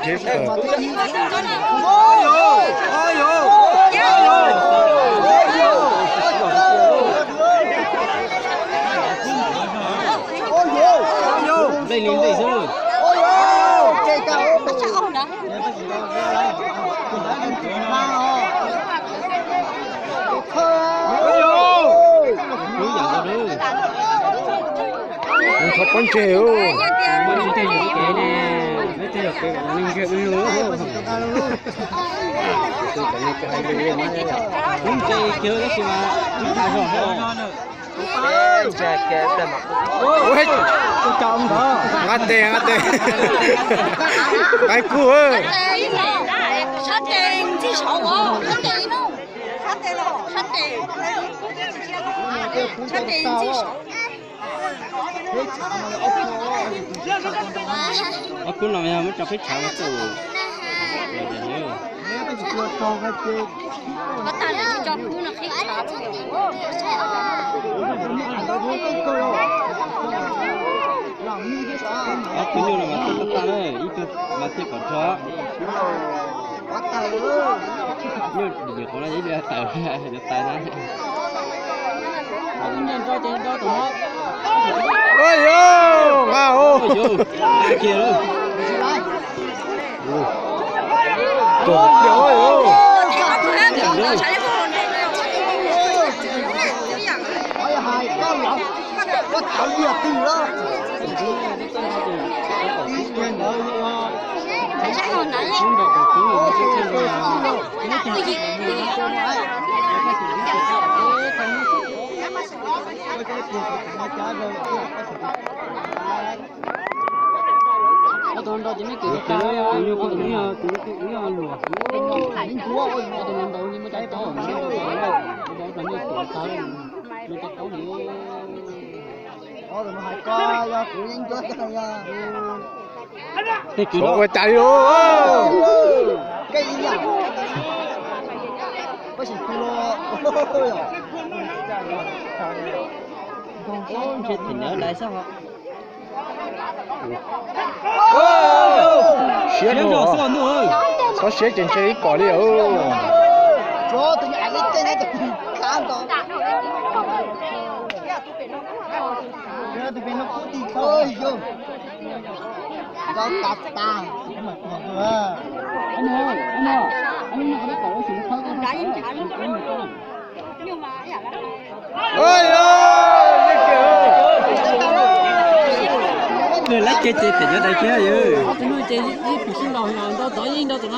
Chết rồi. Đây lên đây rồi. Cây cao. Thật con chèo. Mình chơi những cái này. Nó chơi được cái mình chơi lúa. Chúng chơi chơi cái gì mà chúng ta rồi. Chơi cái tầm. Ôi, Tôi chọn đó. ngắt tiền. Cái cua ơi. Sát tiền chứ sợ quá. Sát tiền đâu. Sát tiền đâu. Sát tiền. Sát tiền chứ sợ. Aku namanya mau capek cawe tu. Bắt tay là cho cú là khi chả Aku ni nama tu tak tahu. Itu masih kacau. Ni dia kau nak jadi tahu. Dia tahu lah. Aku ni cho tiền cho tụi nó. Ôi yo, ngao. Ôi yo, kia rồi. Trời ơi. Tôi đó chỉ mấy kiểu cao á, nhiều con cũng nhiều lùa. Những cua ơi, tôi lần đầu nhưng mà trái to, nó nhiều kiểu cao, nó trái to thì. Nó hay coi, cứ những cái này nha. Thế kiểu đó. Ôi chạy ơi. Cái gì nhỉ? Có gì cua? Chết thì nhớ lại sao hả? Xé rồi, nữa. nữa. Có xé trên chơi cỏ đi ơi. Cho tôi nhảy lên trên này tôi khám rồi. Tôi bị nó cút đi thôi vô. Có cặp ta. Anh ơi, anh có cái cổ xuống thôi. nhưng mà Ôi ơi, cái kiểu. Người lái chơi thì nhớ đây chứ. Tôi nói chơi với phụ sinh đầu nào đâu, tự nhiên đâu tụi nó